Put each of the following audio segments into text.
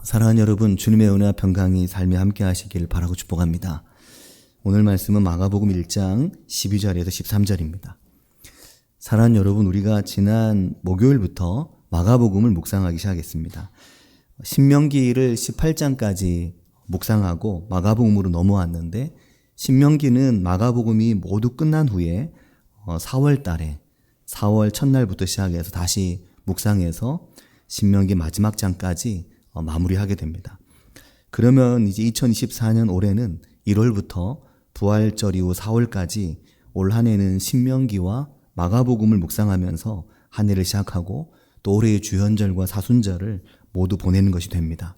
사랑하는 여러분, 주님의 은혜와 평강이 삶에 함께 하시길 바라고 축복합니다. 오늘 말씀은 마가복음 1장 12절에서 13절입니다. 사랑하는 여러분, 우리가 지난 목요일부터 마가복음을 묵상하기 시작했습니다. 신명기를 18장까지 묵상하고 마가복음으로 넘어왔는데, 신명기는 마가복음이 모두 끝난 후에 4월 달에 4월 첫날부터 시작해서 다시 묵상해서 신명기 마지막 장까지 마무리하게 됩니다. 그러면 이제 2024년 올해는 1월부터 부활절 이후 4월까지 올 한 해는 신명기와 마가복음을 묵상하면서 한 해를 시작하고 또 올해의 주현절과 사순절을 모두 보내는 것이 됩니다.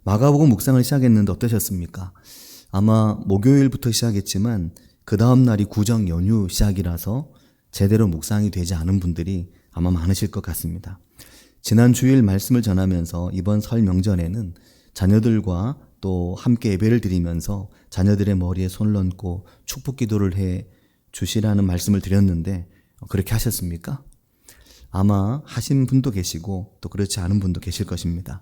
마가복음 묵상을 시작했는데 어떠셨습니까? 아마 목요일부터 시작했지만 그 다음 날이 구정 연휴 시작이라서 제대로 묵상이 되지 않은 분들이 아마 많으실 것 같습니다. 지난 주일 말씀을 전하면서 이번 설 명절에는 자녀들과 또 함께 예배를 드리면서 자녀들의 머리에 손을 얹고 축복 기도를 해 주시라는 말씀을 드렸는데 그렇게 하셨습니까? 아마 하신 분도 계시고 또 그렇지 않은 분도 계실 것입니다.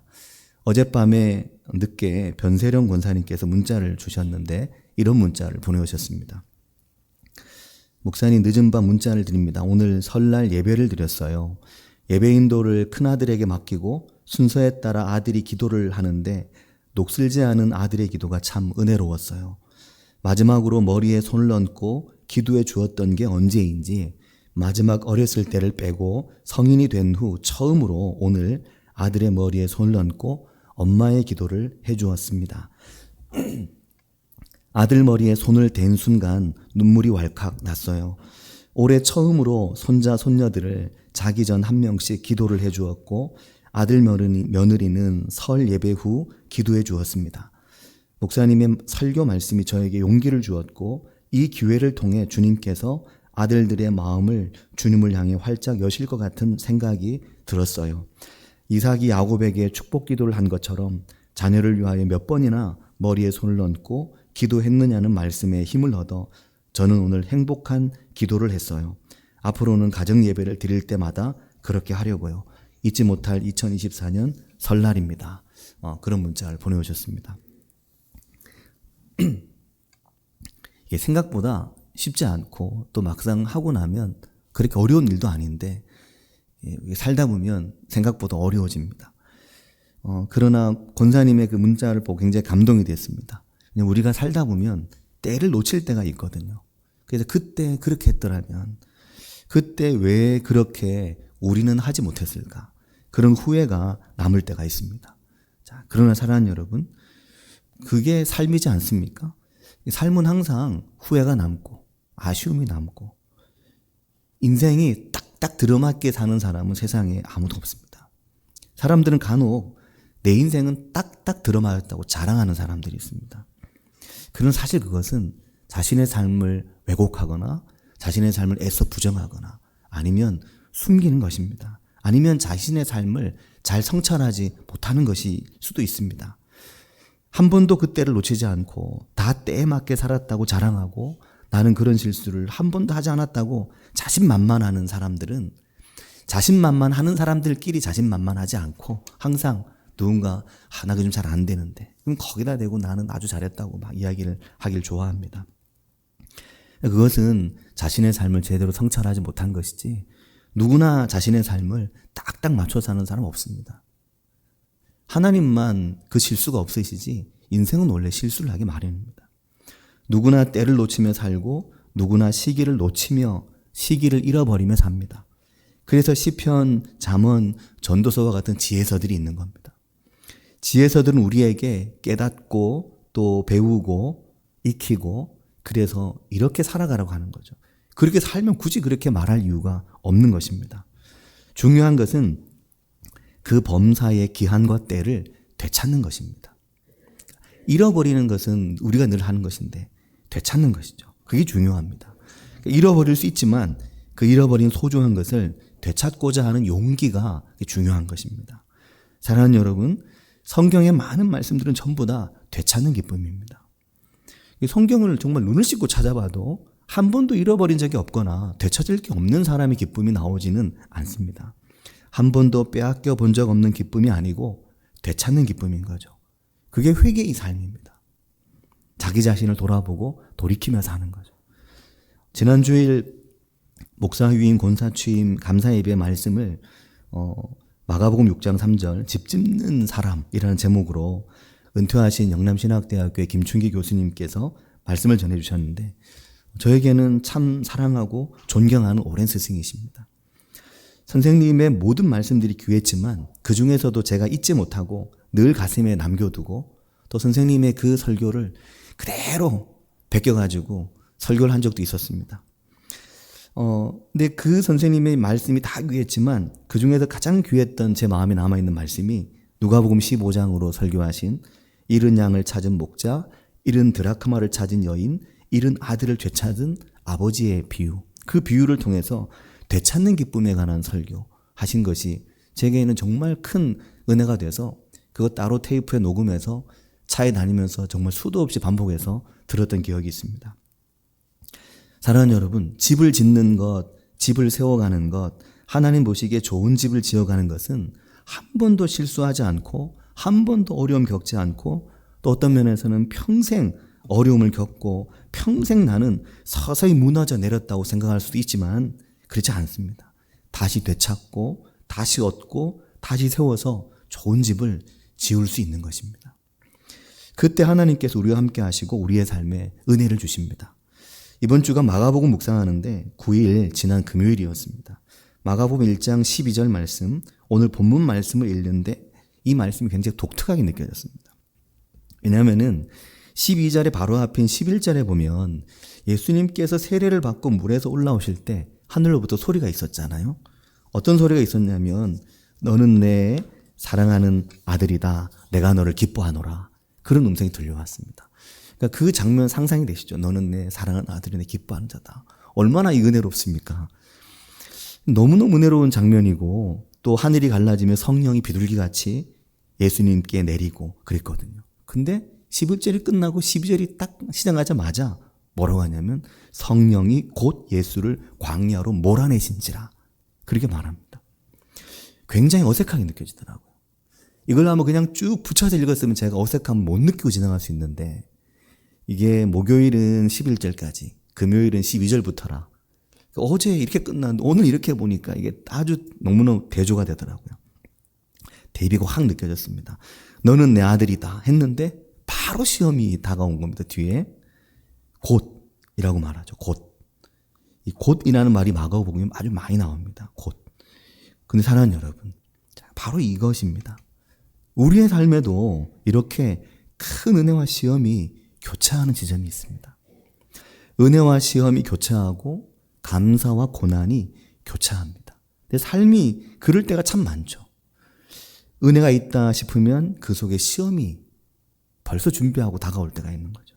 어젯밤에 늦게 변세령 권사님께서 문자를 주셨는데 이런 문자를 보내오셨습니다. 목사님, 늦은 밤 문자를 드립니다. 오늘 설날 예배를 드렸어요. 예배 인도를 큰아들에게 맡기고 순서에 따라 아들이 기도를 하는데 녹슬지 않은 아들의 기도가 참 은혜로웠어요. 마지막으로 머리에 손을 얹고 기도해 주었던 게 언제인지 마지막 어렸을 때를 빼고 성인이 된 후 처음으로 오늘 아들의 머리에 손을 얹고 엄마의 기도를 해 주었습니다. 아들 머리에 손을 댄 순간 눈물이 왈칵 났어요. 올해 처음으로 손자 손녀들을 자기 전 한 명씩 기도를 해 주었고 아들 며느리는 설 예배 후 기도해 주었습니다. 목사님의 설교 말씀이 저에게 용기를 주었고 이 기회를 통해 주님께서 아들들의 마음을 주님을 향해 활짝 여실 것 같은 생각이 들었어요. 이삭이 야곱에게 축복 기도를 한 것처럼 자녀를 위하여 몇 번이나 머리에 손을 얹고 기도했느냐는 말씀에 힘을 얻어 저는 오늘 행복한 기도를 했어요. 앞으로는 가정 예배를 드릴 때마다 그렇게 하려고요. 잊지 못할 2024년 설날입니다. 그런 문자를 보내오셨습니다. 이게 생각보다 쉽지 않고 또 막상 하고 나면 그렇게 어려운 일도 아닌데 살다 보면 생각보다 어려워집니다. 그러나 권사님의 그 문자를 보고 굉장히 감동이 됐습니다. 우리가 살다 보면 때를 놓칠 때가 있거든요. 그래서 그때 그렇게 했더라면 그때 왜 그렇게 우리는 하지 못했을까? 그런 후회가 남을 때가 있습니다. 자, 그러나 사랑하는 여러분, 그게 삶이지 않습니까? 삶은 항상 후회가 남고 아쉬움이 남고 인생이 딱딱 들어맞게 사는 사람은 세상에 아무도 없습니다. 사람들은 간혹 내 인생은 딱딱 들어맞았다고 자랑하는 사람들이 있습니다. 그런 사실 그것은 자신의 삶을 왜곡하거나 자신의 삶을 애써 부정하거나 아니면 숨기는 것입니다. 아니면 자신의 삶을 잘 성찰하지 못하는 것일 수도 있습니다. 한 번도 그 때를 놓치지 않고 다 때에 맞게 살았다고 자랑하고 나는 그런 실수를 한 번도 하지 않았다고 자신만만하는 사람들은 자신만만하는 사람들끼리 자신만만하지 않고 항상 누군가 나 그거 좀 잘 안 되는데 그럼 거기다 대고 나는 아주 잘했다고 막 이야기를 하길 좋아합니다. 그것은 자신의 삶을 제대로 성찰하지 못한 것이지 누구나 자신의 삶을 딱딱 맞춰 사는 사람 없습니다. 하나님만 그 실수가 없으시지 인생은 원래 실수를 하기 마련입니다. 누구나 때를 놓치며 살고 누구나 시기를 놓치며 시기를 잃어버리며 삽니다. 그래서 시편, 잠언, 전도서와 같은 지혜서들이 있는 겁니다. 지혜서들은 우리에게 깨닫고 또 배우고 익히고 그래서 이렇게 살아가라고 하는 거죠. 그렇게 살면 굳이 그렇게 말할 이유가 없는 것입니다. 중요한 것은 그 범사의 기한과 때를 되찾는 것입니다. 잃어버리는 것은 우리가 늘 하는 것인데 되찾는 것이죠. 그게 중요합니다. 잃어버릴 수 있지만 그 잃어버린 소중한 것을 되찾고자 하는 용기가 중요한 것입니다. 사랑하는 여러분, 성경의 많은 말씀들은 전부 다 되찾는 기쁨입니다. 성경을 정말 눈을 씻고 찾아봐도 한 번도 잃어버린 적이 없거나 되찾을 게 없는 사람의 기쁨이 나오지는 않습니다. 한 번도 빼앗겨 본 적 없는 기쁨이 아니고 되찾는 기쁨인 거죠. 그게 회개의 삶입니다. 자기 자신을 돌아보고 돌이키며 사는 거죠. 지난 주일 목사위임 권사취임 감사예배 말씀을 마가복음 6장 3절 집 짓는 사람이라는 제목으로 은퇴하신 영남신학대학교의 김춘기 교수님께서 말씀을 전해주셨는데 저에게는 참 사랑하고 존경하는 오랜 스승이십니다. 선생님의 모든 말씀들이 귀했지만 그 중에서도 제가 잊지 못하고 늘 가슴에 남겨두고 또 선생님의 그 설교를 그대로 베껴가지고 설교를 한 적도 있었습니다. 근데 그 선생님의 말씀이 다 귀했지만 그 중에서 가장 귀했던 제 마음에 남아있는 말씀이 누가복음 15장으로 설교하신 잃은 양을 찾은 목자, 잃은 드라크마를 찾은 여인, 잃은 아들을 되찾은 아버지의 비유. 그 비유를 통해서 되찾는 기쁨에 관한 설교 하신 것이 제게는 정말 큰 은혜가 돼서 그거 따로 테이프에 녹음해서 차에 다니면서 정말 수도 없이 반복해서 들었던 기억이 있습니다. 사랑하는 여러분, 집을 짓는 것, 집을 세워가는 것, 하나님 보시기에 좋은 집을 지어가는 것은 한 번도 실수하지 않고 한 번도 어려움 겪지 않고 또 어떤 면에서는 평생 어려움을 겪고 평생 나는 서서히 무너져 내렸다고 생각할 수도 있지만 그렇지 않습니다. 다시 되찾고 다시 얻고 다시 세워서 좋은 집을 지을 수 있는 것입니다. 그때 하나님께서 우리와 함께 하시고 우리의 삶에 은혜를 주십니다. 이번 주가 마가복음 묵상하는데 9일 지난 금요일이었습니다. 마가복음 1장 12절 말씀, 오늘 본문 말씀을 읽는데 이 말씀이 굉장히 독특하게 느껴졌습니다. 왜냐하면은 12절의 바로 앞인 11절에 보면 예수님께서 세례를 받고 물에서 올라오실 때 하늘로부터 소리가 있었잖아요. 어떤 소리가 있었냐면 너는 내 사랑하는 아들이다. 내가 너를 기뻐하노라. 그런 음성이 들려왔습니다. 그러니까 그 장면 상상이 되시죠. 너는 내 사랑하는 아들이 내 기뻐하는 자다. 얼마나 은혜롭습니까? 너무너무 은혜로운 장면이고 또 하늘이 갈라지며 성령이 비둘기같이 예수님께 내리고 그랬거든요. 근데 11절이 끝나고 12절이 딱 시작하자마자 뭐라고 하냐면 성령이 곧 예수를 광야로 몰아내신지라 그렇게 말합니다. 굉장히 어색하게 느껴지더라고요. 이걸 아마 그냥 쭉 붙여서 읽었으면 제가 어색함을 못 느끼고 지나갈 수 있는데 이게 목요일은 11절까지 금요일은 12절부터라 어제 이렇게 끝났는데 오늘 이렇게 보니까 이게 아주 너무너무 대조가 되더라고요. 대비가 확 느껴졌습니다. 너는 내 아들이다 했는데 바로 시험이 다가온 겁니다. 뒤에 곧이라고 말하죠. 곧. 이 곧이라는 말이 마가복음에 아주 많이 나옵니다. 곧. 근데 사랑하는 여러분, 바로 이것입니다. 우리의 삶에도 이렇게 큰 은혜와 시험이 교차하는 지점이 있습니다. 은혜와 시험이 교차하고 감사와 고난이 교차합니다. 근데 삶이 그럴 때가 참 많죠. 은혜가 있다 싶으면 그 속에 시험이 벌써 준비하고 다가올 때가 있는 거죠.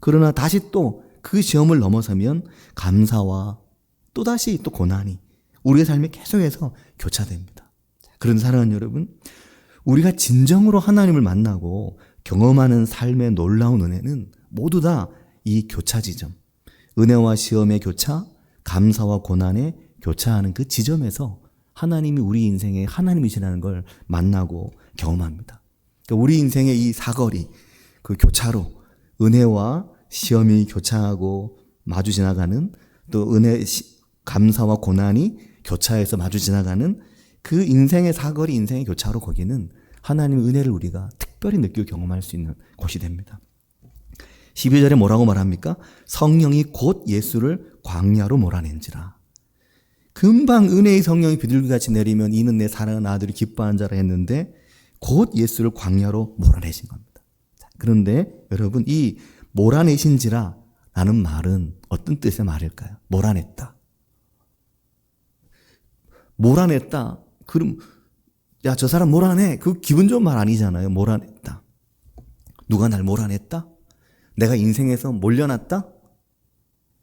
그러나 다시 또 그 시험을 넘어서면 감사와 또다시 또 고난이 우리의 삶에 계속해서 교차됩니다. 그런 사랑하는 여러분, 우리가 진정으로 하나님을 만나고 경험하는 삶의 놀라운 은혜는 모두 다 이 교차 지점, 은혜와 시험의 교차, 감사와 고난의 교차하는 그 지점에서 하나님이 우리 인생의 하나님이시라는 걸 만나고 경험합니다. 그러니까 우리 인생의 이 사거리, 그 교차로 은혜와 시험이 교차하고 마주 지나가는 또 감사와 고난이 교차해서 마주 지나가는 그 인생의 사거리, 인생의 교차로 거기는 하나님의 은혜를 우리가 특별히 느끼고 경험할 수 있는 곳이 됩니다. 12절에 뭐라고 말합니까? 성령이 곧 예수를 광야로 몰아낸지라. 금방 은혜의 성령이 비둘기같이 내리면 이는 내 사랑하는 아들이 기뻐하는 자라 했는데 곧 예수를 광야로 몰아내신 겁니다. 그런데 여러분 이 몰아내신지라 라는 말은 어떤 뜻의 말일까요? 몰아냈다. 몰아냈다. 그럼 야, 저 사람 몰아내. 그 기분 좋은 말 아니잖아요. 몰아냈다. 누가 날 몰아냈다? 내가 인생에서 몰려났다?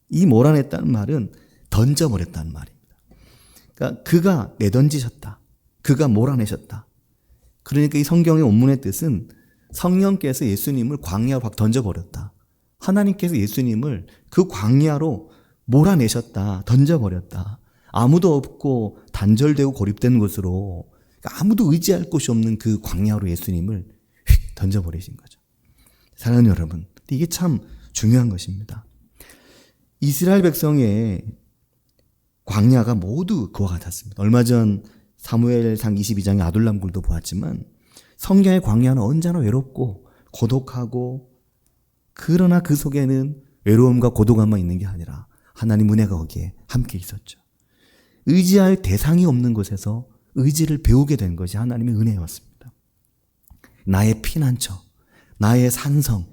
이 몰아냈다는 말은 던져버렸다는 말입니다. 그러니까 그가 내던지셨다. 그가 몰아내셨다. 그러니까 이 성경의 원문의 뜻은 성령께서 예수님을 광야로 확 던져버렸다. 하나님께서 예수님을 그 광야로 몰아내셨다. 던져버렸다. 아무도 없고 단절되고 고립된 곳으로 그러니까 아무도 의지할 곳이 없는 그 광야로 예수님을 휙 던져버리신 거죠. 사랑하는 여러분, 이게 참 중요한 것입니다. 이스라엘 백성의 광야가 모두 그와 같았습니다. 얼마 전 사무엘상 22장의 아둘람 굴도 보았지만 성경의 광야는 언제나 외롭고 고독하고, 그러나 그 속에는 외로움과 고독함만 있는 게 아니라 하나님 은혜가 거기에 함께 있었죠. 의지할 대상이 없는 곳에서 의지를 배우게 된 것이 하나님의 은혜였습니다. 나의 피난처, 나의 산성.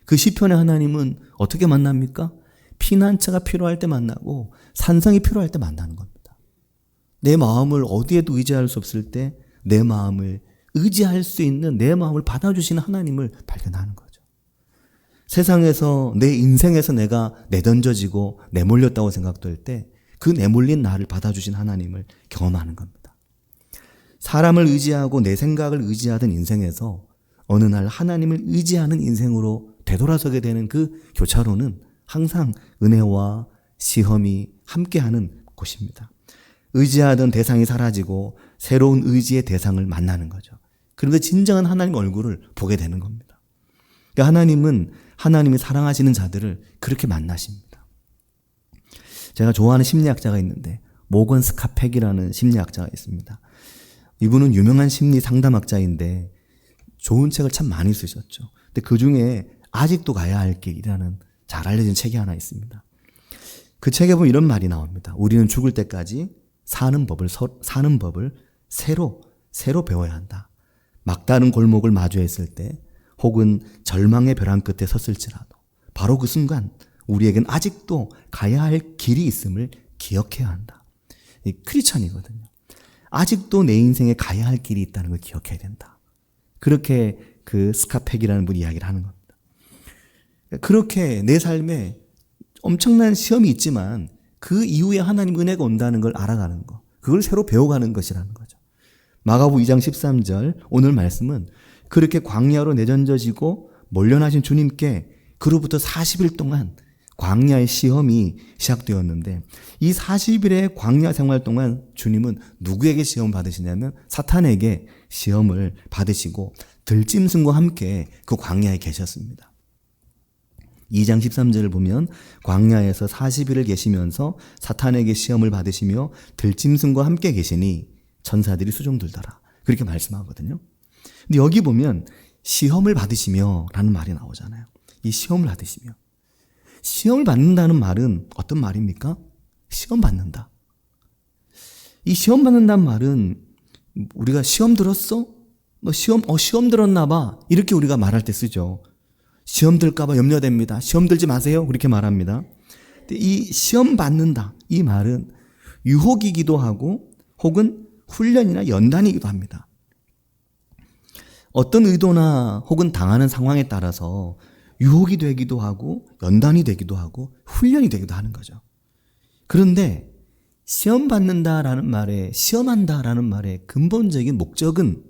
그 시편의 하나님은 어떻게 만납니까? 피난처가 필요할 때 만나고 산성이 필요할 때 만나는 겁니다. 내 마음을 어디에도 의지할 수 없을 때 내 마음을 의지할 수 있는, 내 마음을 받아주시는 하나님을 발견하는 거죠. 세상에서, 내 인생에서 내가 내던져지고 내몰렸다고 생각될 때 그 내몰린 나를 받아주신 하나님을 경험하는 겁니다. 사람을 의지하고 내 생각을 의지하던 인생에서 어느 날 하나님을 의지하는 인생으로 되돌아서게 되는 그 교차로는 항상 은혜와 시험이 함께하는 곳입니다. 의지하던 대상이 사라지고 새로운 의지의 대상을 만나는 거죠. 그런데 진정한 하나님 얼굴을 보게 되는 겁니다. 그러니까 하나님은 하나님이 사랑하시는 자들을 그렇게 만나십니다. 제가 좋아하는 심리학자가 있는데 모건 스카펙이라는 심리학자가 있습니다. 이분은 유명한 심리 상담학자인데 좋은 책을 참 많이 쓰셨죠. 근데 그 중에 아직도 가야 할 길이라는 잘 알려진 책이 하나 있습니다. 그 책에 보면 이런 말이 나옵니다. 우리는 죽을 때까지 사는 법을 새로 배워야 한다. 막다른 골목을 마주했을 때 혹은 절망의 벼랑 끝에 섰을지라도 바로 그 순간 우리에겐 아직도 가야 할 길이 있음을 기억해야 한다. 이 크리스천이거든요. 아직도 내 인생에 가야 할 길이 있다는 걸 기억해야 된다. 그렇게 그 스카펙이라는 분이 이야기를 하는 겁니다. 그렇게 내 삶에 엄청난 시험이 있지만 그 이후에 하나님 은혜가 온다는 걸 알아가는 것, 그걸 새로 배워가는 것이라는 거죠. 마가복음 2장 13절 오늘 말씀은 그렇게 광야로 내던져지고 몰려나신 주님께 그로부터 40일 동안 광야의 시험이 시작되었는데, 이 40일의 광야 생활 동안 주님은 누구에게 시험을 받으시냐면 사탄에게 시험을 받으시고 들짐승과 함께 그 광야에 계셨습니다. 2장 13절을 보면 광야에서 40일을 계시면서 사탄에게 시험을 받으시며 들짐승과 함께 계시니 천사들이 수종들더라. 그렇게 말씀하거든요. 근데 여기 보면 시험을 받으시며 라는 말이 나오잖아요. 이 시험을 받으시며. 시험을 받는다는 말은 어떤 말입니까? 시험 받는다. 이 시험 받는다는 말은 우리가 시험 들었어? 너 시험 들었나 봐. 이렇게 우리가 말할 때 쓰죠. 시험 들까봐 염려됩니다. 시험 들지 마세요. 그렇게 말합니다. 근데 이 시험 받는다. 이 말은 유혹이기도 하고 혹은 훈련이나 연단이기도 합니다. 어떤 의도나 혹은 당하는 상황에 따라서 유혹이 되기도 하고 연단이 되기도 하고 훈련이 되기도 하는 거죠. 그런데 시험 받는다라는 말에, 시험한다라는 말의 근본적인 목적은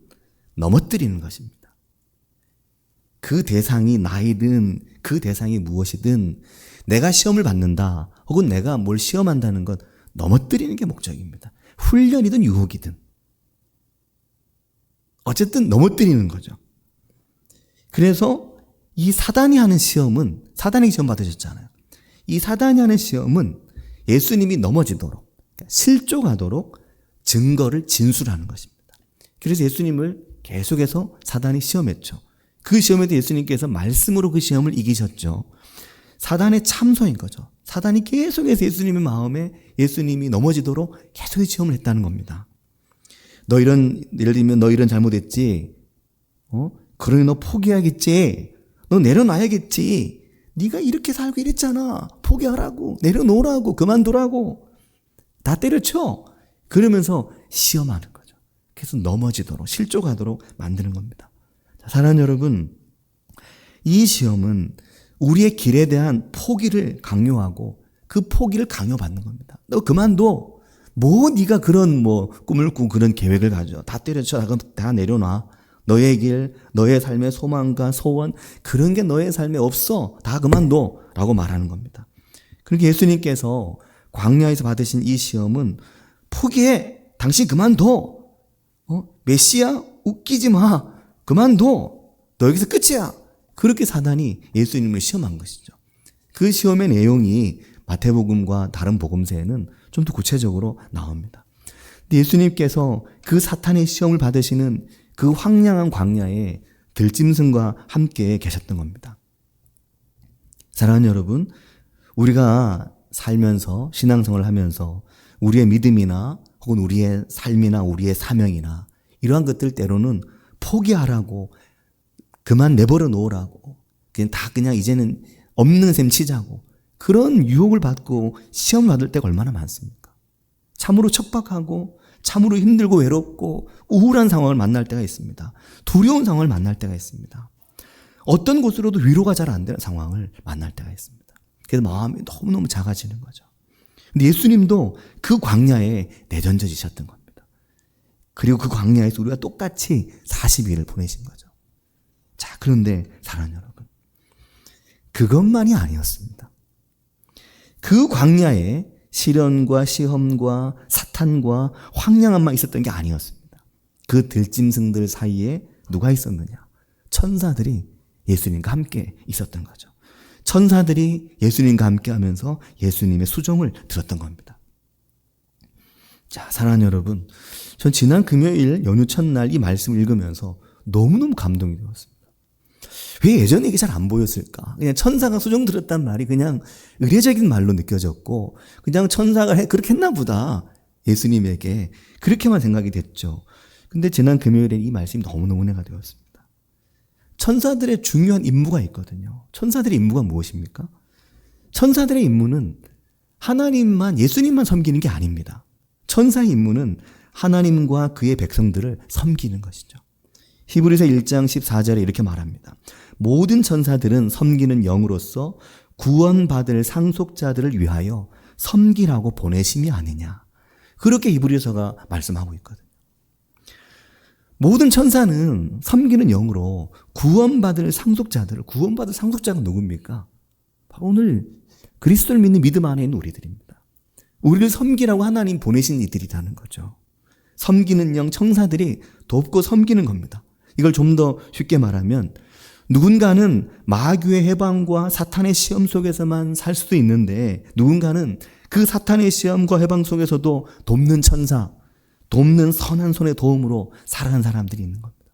넘어뜨리는 것입니다. 그 대상이 나이든 그 대상이 무엇이든 내가 시험을 받는다 혹은 내가 뭘 시험한다는 건 넘어뜨리는 게 목적입니다. 훈련이든 유혹이든 어쨌든 넘어뜨리는 거죠. 그래서 이 사단이 하는 시험은, 사단에게 시험 받으셨잖아요. 이 사단이 하는 시험은 예수님이 넘어지도록, 실족하도록 증거를 진술하는 것입니다. 그래서 예수님을 계속해서 사단이 시험했죠. 그 시험에도 예수님께서 말씀으로 그 시험을 이기셨죠. 사단의 참소인 거죠. 사단이 계속해서 예수님의 마음에 예수님이 넘어지도록 계속해서 시험을 했다는 겁니다. 예를 들면 너 이런 잘못했지. 그러니 너 포기하겠지. 너 내려놔야겠지. 네가 이렇게 살고 이랬잖아. 포기하라고. 내려놓으라고. 그만두라고. 다 때려쳐. 그러면서 시험하는 거죠. 그래서 넘어지도록, 실족하도록 만드는 겁니다. 사랑하는 여러분, 이 시험은 우리의 길에 대한 포기를 강요하고 그 포기를 강요받는 겁니다. 너 그만둬. 네가 그런 꿈을 꾸고 그런 계획을 가져. 다 때려쳐. 다 내려놔. 너의 길, 너의 삶의 소망과 소원, 그런 게 너의 삶에 없어. 다 그만둬. 라고 말하는 겁니다. 그렇게 예수님께서 광야에서 받으신 이 시험은 포기해. 당신 그만둬. 메시야? 웃기지 마. 그만둬. 너 여기서 끝이야. 그렇게 사단이 예수님을 시험한 것이죠. 그 시험의 내용이 마태복음과 다른 복음서에는 좀 더 구체적으로 나옵니다. 근데 예수님께서 그 사탄의 시험을 받으시는 그 황량한 광야에 들짐승과 함께 계셨던 겁니다. 사랑하는 여러분, 우리가 살면서 신앙생활을 하면서 우리의 믿음이나 혹은 우리의 삶이나 우리의 사명이나 이러한 것들 때로는 포기하라고 그만 내버려 놓으라고 그냥 이제는 없는 셈 치자고 그런 유혹을 받고 시험을 받을 때가 얼마나 많습니까? 참으로 척박하고 참으로 힘들고 외롭고 우울한 상황을 만날 때가 있습니다. 두려운 상황을 만날 때가 있습니다. 어떤 곳으로도 위로가 잘 안 되는 상황을 만날 때가 있습니다. 그래서 마음이 너무너무 작아지는 거죠. 근데 예수님도 그 광야에 내던져지셨던 겁니다. 그리고 그 광야에서 우리가 똑같이 40일을 보내신 거죠. 자, 그런데 사랑하는 여러분, 그것만이 아니었습니다. 그 광야에 시련과 시험과 사탄과 황량함만 있었던 게 아니었습니다. 그 들짐승들 사이에 누가 있었느냐? 천사들이 예수님과 함께 있었던 거죠. 천사들이 예수님과 함께 하면서 예수님의 수종을 들었던 겁니다. 자, 사랑하는 여러분, 전 지난 금요일 연휴 첫날 이 말씀을 읽으면서 너무너무 감동이 되었습니다. 왜 예전에 이게 잘 안 보였을까? 그냥 천사가 수종 들었단 말이 그냥 의례적인 말로 느껴졌고 그냥 천사가 그렇게 했나 보다. 예수님에게 그렇게만 생각이 됐죠. 근데 지난 금요일에 이 말씀이 너무너무 은혜가 되었습니다. 천사들의 중요한 임무가 있거든요. 천사들의 임무가 무엇입니까? 천사들의 임무는 하나님만, 예수님만 섬기는 게 아닙니다. 천사의 임무는 하나님과 그의 백성들을 섬기는 것이죠. 히브리서 1장 14절에 이렇게 말합니다. 모든 천사들은 섬기는 영으로서 구원받을 상속자들을 위하여 섬기라고 보내심이 아니냐. 그렇게 히브리서가 말씀하고 있거든요. 모든 천사는 섬기는 영으로 구원받을 상속자가 누굽니까? 바로 오늘 그리스도를 믿는 믿음 안에 있는 우리들입니다. 우리를 섬기라고 하나님 보내신 이들이라는 거죠. 섬기는 영, 천사들이 돕고 섬기는 겁니다. 이걸 좀 더 쉽게 말하면 누군가는 마귀의 해방과 사탄의 시험 속에서만 살 수도 있는데 누군가는 그 사탄의 시험과 해방 속에서도 돕는 천사, 돕는 선한 손의 도움으로 살아가는 사람들이 있는 겁니다.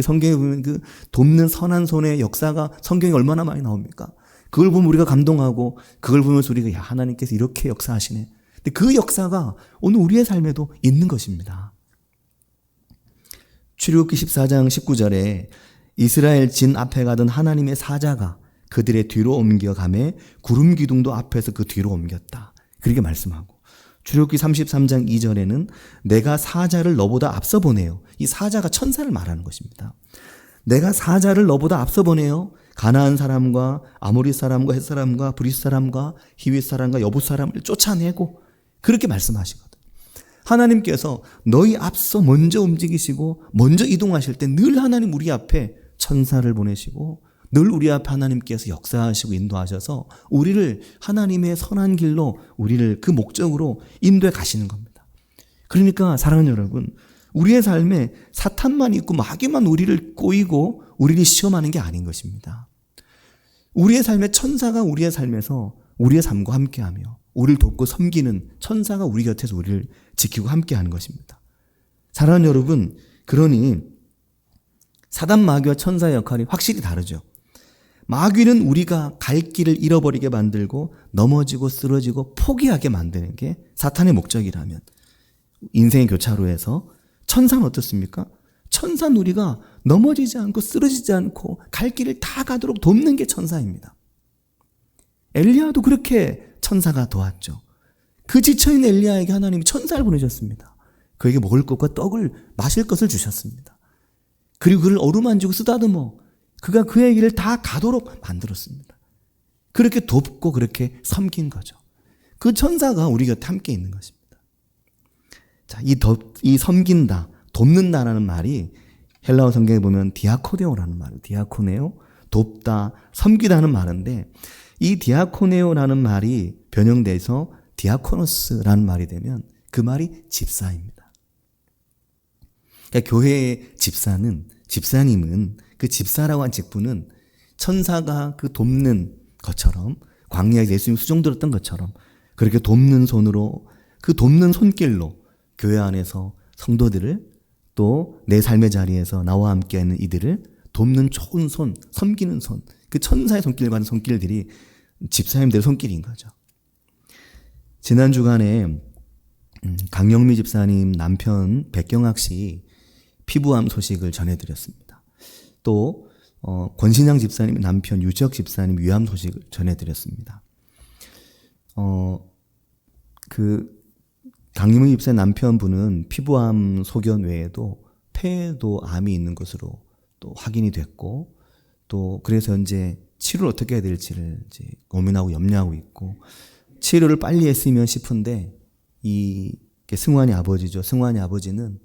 성경에 보면 그 돕는 선한 손의 역사가 성경에 얼마나 많이 나옵니까? 그걸 보면 우리가 감동하고 그걸 보면서 우리가 야, 하나님께서 이렇게 역사하시네. 근데 그 역사가 오늘 우리의 삶에도 있는 것입니다. 출애굽기 14장 19절에 이스라엘 진 앞에 가던 하나님의 사자가 그들의 뒤로 옮겨가매 구름 기둥도 앞에서 그 뒤로 옮겼다. 그렇게 말씀하고 출애굽기 33장 2절에는 내가 사자를 너보다 앞서 보내요. 이 사자가 천사를 말하는 것입니다. 내가 사자를 너보다 앞서 보내요. 가나안 사람과 아모리 사람과 헷 사람과 브리스 사람과 히윗 사람과 여붓 사람을 쫓아내고 그렇게 말씀하시거든. 하나님께서 너희 앞서 먼저 움직이시고 먼저 이동하실 때 늘 하나님 우리 앞에 천사를 보내시고 늘 우리 앞에 하나님께서 역사하시고 인도하셔서 우리를 하나님의 선한 길로 우리를 그 목적으로 인도해 가시는 겁니다. 그러니까 사랑하는 여러분, 우리의 삶에 사탄만 있고 마귀만 우리를 꼬이고 우리를 시험하는 게 아닌 것입니다. 우리의 삶에 천사가 우리의 삶에서 우리의 삶과 함께하며 우리를 돕고 섬기는 천사가 우리 곁에서 우리를 지키고 함께하는 것입니다. 사랑하는 여러분, 그러니 사단 마귀와 천사의 역할이 확실히 다르죠. 마귀는 우리가 갈 길을 잃어버리게 만들고 넘어지고 쓰러지고 포기하게 만드는 게 사탄의 목적이라면 인생의 교차로에서 천사는 어떻습니까? 천사는 우리가 넘어지지 않고 쓰러지지 않고 갈 길을 다 가도록 돕는 게 천사입니다. 엘리야도 그렇게 천사가 도왔죠. 그 지쳐있는 엘리야에게 하나님이 천사를 보내셨습니다. 그에게 먹을 것과 떡을 마실 것을 주셨습니다. 그리고 그를 어루만지고 쓰다듬어 그가 그의 길을 다 가도록 만들었습니다. 그렇게 돕고 그렇게 섬긴 거죠. 그 천사가 우리 곁에 함께 있는 것입니다. 자, 이 섬긴다, 돕는다라는 말이 헬라어 성경에 보면 디아코네오라는 말이에요. 디아코네오, 돕다, 섬기다는 말인데 이 디아코네오라는 말이 변형돼서 디아코노스라는 말이 되면 그 말이 집사입니다. 그러니까 교회의 집사님은 그 집사라고 한 직분은 천사가 그 돕는 것처럼, 광야에 예수님 수종 들었던 것처럼 그렇게 돕는 손으로, 그 돕는 손길로 교회 안에서 성도들을, 또 내 삶의 자리에서 나와 함께 하는 이들을 돕는 좋은 손, 섬기는 손, 그 천사의 손길과 같은 손길들이 집사님들의 손길인 거죠. 지난 주간에 강영미 집사님 남편 백경학 씨 피부암 소식을 전해드렸습니다. 또 권신양 집사님 남편 유지혁 집사님 위암 소식을 전해드렸습니다. 그 강영미 집사님 남편분은 피부암 소견 외에도 폐에도 암이 있는 것으로 또 확인이 됐고, 또 그래서 이제 치료를 어떻게 해야 될지를 이제 고민하고 염려하고 있고, 치료를 빨리 했으면 싶은데 이 승환이 아버지죠. 승환이 아버지는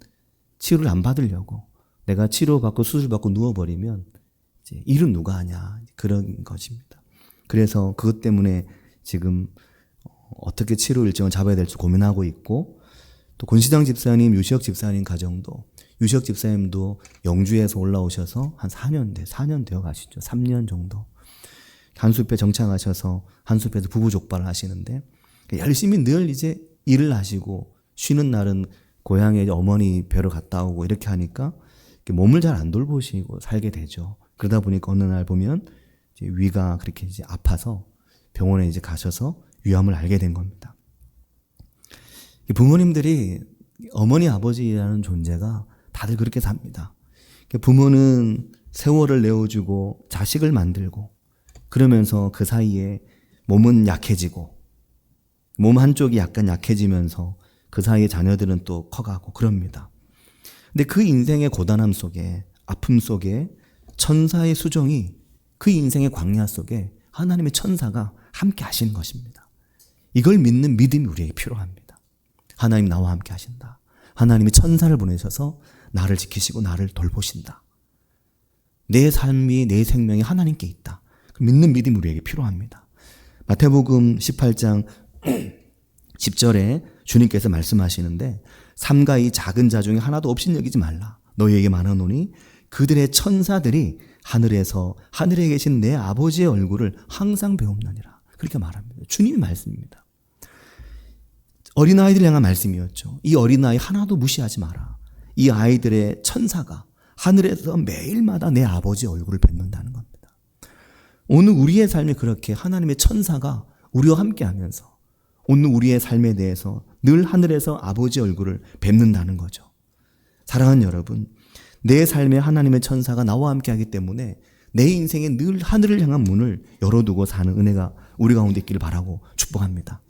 치료를 안 받으려고, 내가 치료받고 수술받고 누워버리면 이제 일은 누가 하냐, 그런 것입니다. 그래서 그것 때문에 지금 어떻게 치료 일정을 잡아야 될지 고민하고 있고, 또 권시장 집사님, 유시혁 집사님 가정도, 유시혁 집사님도 영주에서 올라오셔서 한 4년 되어 가시죠. 3년 정도. 한숲에 정착하셔서 한숲에서 부부 족발을 하시는데, 열심히 늘 이제 일을 하시고 쉬는 날은 고향에 어머니 뵈러 갔다 오고 이렇게 하니까 몸을 잘 안 돌보시고 살게 되죠. 그러다 보니까 어느 날 보면 이제 위가 그렇게 이제 아파서 병원에 이제 가셔서 위암을 알게 된 겁니다. 부모님들이, 어머니 아버지라는 존재가 다들 그렇게 삽니다. 부모는 세월을 내어주고 자식을 만들고, 그러면서 그 사이에 몸은 약해지고, 몸 한쪽이 약간 약해지면서 그 사이에 자녀들은 또 커가고 그럽니다. 근데 그 인생의 고단함 속에, 아픔 속에 천사의 수종이, 그 인생의 광야 속에 하나님의 천사가 함께 하시는 것입니다. 이걸 믿는 믿음이 우리에게 필요합니다. 하나님 나와 함께 하신다. 하나님이 천사를 보내셔서 나를 지키시고 나를 돌보신다. 내 삶이, 내 생명이 하나님께 있다. 믿는 믿음이 우리에게 필요합니다. 마태복음 18장 10절에 주님께서 말씀하시는데, 삼가 이 작은 자 중에 하나도 없인 여기지 말라. 너희에게 말하노니 그들의 천사들이 하늘에 계신 내 아버지의 얼굴을 항상 배움나니라. 그렇게 말합니다. 주님의 말씀입니다. 어린아이들 향한 말씀이었죠. 이 어린아이 하나도 무시하지 마라. 이 아이들의 천사가 하늘에서 매일마다 내 아버지의 얼굴을 뵙는다는 겁니다. 오늘 우리의 삶이 그렇게 하나님의 천사가 우리와 함께 하면서 오늘 우리의 삶에 대해서 늘 하늘에서 아버지의 얼굴을 뵙는다는 거죠. 사랑하는 여러분, 내 삶에 하나님의 천사가 나와 함께 하기 때문에 내 인생에 늘 하늘을 향한 문을 열어두고 사는 은혜가 우리 가운데 있기를 바라고 축복합니다.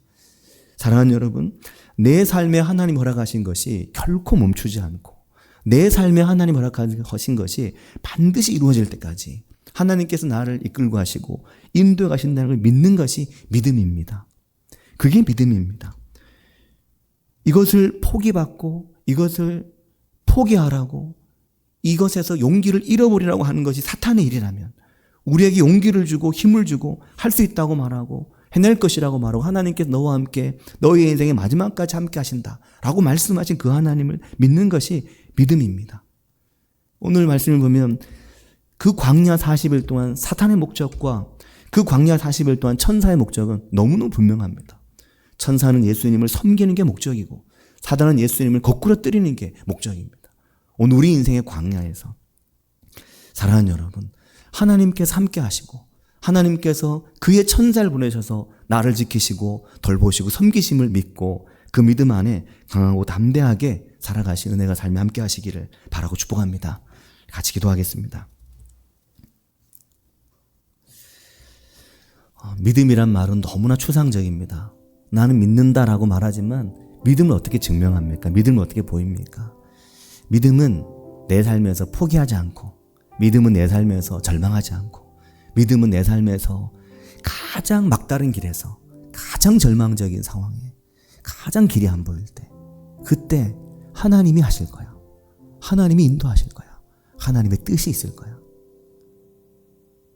사랑하는 여러분, 내 삶에 하나님 허락하신 것이 결코 멈추지 않고, 내 삶에 하나님 허락하신 것이 반드시 이루어질 때까지 하나님께서 나를 이끌고 가시고 인도해 가신다는 걸 믿는 것이 믿음입니다. 그게 믿음입니다. 이것을 포기받고, 이것을 포기하라고, 이것에서 용기를 잃어버리라고 하는 것이 사탄의 일이라면, 우리에게 용기를 주고 힘을 주고 할 수 있다고 말하고 해낼 것이라고 말하고 하나님께서 너와 함께 너희의 인생의 마지막까지 함께 하신다 라고 말씀하신 그 하나님을 믿는 것이 믿음입니다. 오늘 말씀을 보면 그 광야 40일 동안 사탄의 목적과 그 광야 40일 동안 천사의 목적은 너무너무 분명합니다. 천사는 예수님을 섬기는 게 목적이고 사단은 예수님을 거꾸로 때리는 게 목적입니다. 오늘 우리 인생의 광야에서 사랑하는 여러분, 하나님께서 함께 하시고 하나님께서 그의 천사를 보내셔서 나를 지키시고 돌보시고 섬기심을 믿고 그 믿음 안에 강하고 담대하게 살아가신 은혜가 삶에 함께 하시기를 바라고 축복합니다. 같이 기도하겠습니다. 믿음이란 말은 너무나 추상적입니다. 나는 믿는다라고 말하지만 믿음을 어떻게 증명합니까? 믿음을 어떻게 보입니까? 믿음은 내 삶에서 포기하지 않고, 믿음은 내 삶에서 절망하지 않고, 믿음은 내 삶에서 가장 막다른 길에서 가장 절망적인 상황에 가장 길이 안 보일 때, 그때 하나님이 하실 거야. 하나님이 인도하실 거야. 하나님의 뜻이 있을 거야.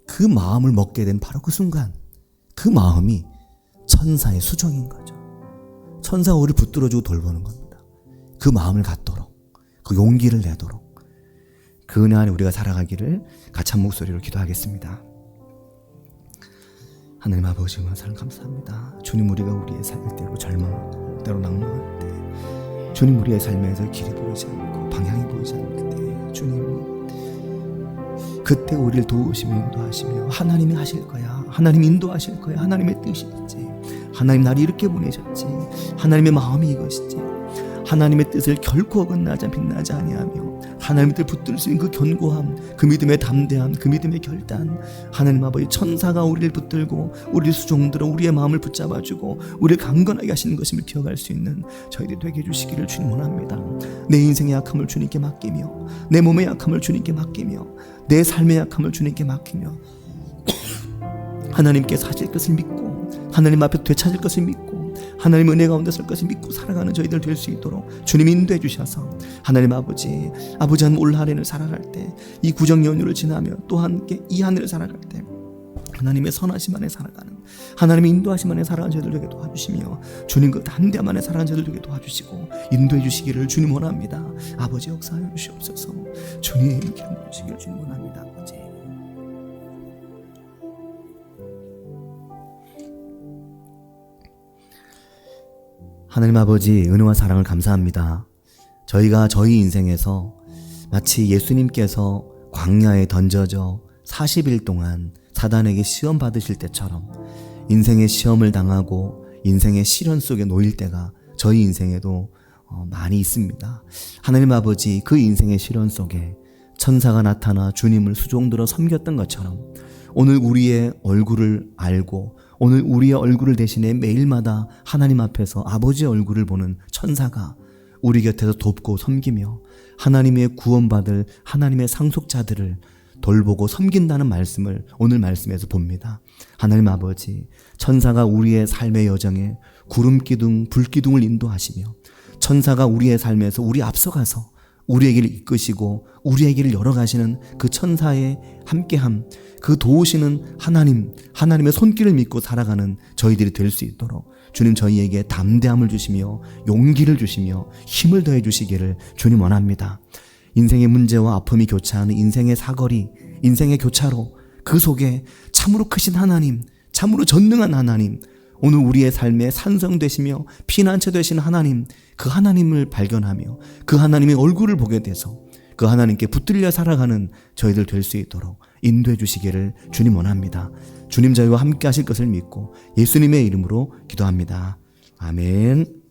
그 마음을 먹게 된 바로 그 순간, 그 마음이 천사의 수종인 거죠. 천사가 우리를 붙들어주고 돌보는 겁니다. 그 마음을 갖도록, 그 용기를 내도록 그 은혜 안에 우리가 살아가기를 같이 한 목소리로 기도하겠습니다. 하나님 아버지 은혜사랑 감사합니다. 주님, 우리가 우리의 삶을 때로 절망하고 때로 낭망할 때, 주님, 우리의 삶에서 길이 보이지 않고 방향이 보이지 않을 때, 주님, 그때 우리를 도우시며 인도하시며 하나님이 하실 거야, 하나님 인도하실 거야, 하나님의 뜻이 있지, 하나님 나를 이렇게 보내셨지, 하나님의 마음이 이것이지, 하나님의 뜻을 결코 어긋나지 빛나지 아니하며 하나님의 뜻을 붙들 수 있는 그 견고함, 그 믿음의 담대함, 그 믿음의 결단, 하나님 아버지 천사가 우리를 붙들고 우리를 수종들어 우리의 마음을 붙잡아주고 우리를 강건하게 하시는 것임을 기억할 수 있는 저희들이 되게 해주시기를 주님 원합니다. 내 인생의 약함을 주님께 맡기며, 내 몸의 약함을 주님께 맡기며, 내 삶의 약함을 주님께 맡기며, 하나님께서 하실 것을 믿고 하나님 앞에 되찾을 것을 믿고 하나님 은혜 가운데 설 것을 믿고 살아가는 저희들 될 수 있도록 주님 인도해 주셔서, 하나님 아버지 한 올 한해를 살아갈 때, 이 구정 연휴를 지나며 또 함께 이 한 해를 살아갈 때 하나님의 선하심 안에 살아가는, 하나님의 인도하심 안에 살아가는 저희들 되게 도와주시며, 주님 그 담대함 안에 살아가는 저희들 되게 도와주시고 인도해 주시기를 주님 원합니다. 아버지 역사하여 주시옵소서. 주님 기름 부으시기를 주님 원합니다. 아버지. 하나님 아버지 은혜와 사랑을 감사합니다. 저희가 저희 인생에서 마치 예수님께서 광야에 던져져 40일 동안 사단에게 시험 받으실 때처럼 인생의 시험을 당하고 인생의 시련 속에 놓일 때가 저희 인생에도 많이 있습니다. 하나님 아버지 그 인생의 시련 속에 천사가 나타나 주님을 수종들어 섬겼던 것처럼 오늘 우리의 얼굴을 알고 오늘 우리의 얼굴을 대신해 매일마다 하나님 앞에서 아버지의 얼굴을 보는 천사가 우리 곁에서 돕고 섬기며 하나님의 구원받을 하나님의 상속자들을 돌보고 섬긴다는 말씀을 오늘 말씀에서 봅니다. 하나님 아버지, 천사가 우리의 삶의 여정에 구름기둥, 불기둥을 인도하시며 천사가 우리의 삶에서 우리 앞서가서 우리의 길을 이끄시고 우리의 길을 열어가시는 그 천사의 함께함, 그 도우시는 하나님의 손길을 믿고 살아가는 저희들이 될 수 있도록 주님 저희에게 담대함을 주시며 용기를 주시며 힘을 더해 주시기를 주님 원합니다. 인생의 문제와 아픔이 교차하는 인생의 사거리, 인생의 교차로 그 속에 참으로 크신 하나님, 참으로 전능한 하나님, 오늘 우리의 삶에 산성 되시며 피난처 되시는 하나님, 그 하나님을 발견하며 그 하나님의 얼굴을 보게 돼서 그 하나님께 붙들려 살아가는 저희들 될 수 있도록 인도해 주시기를 주님 원합니다. 주님 저희와 함께 하실 것을 믿고 예수님의 이름으로 기도합니다. 아멘.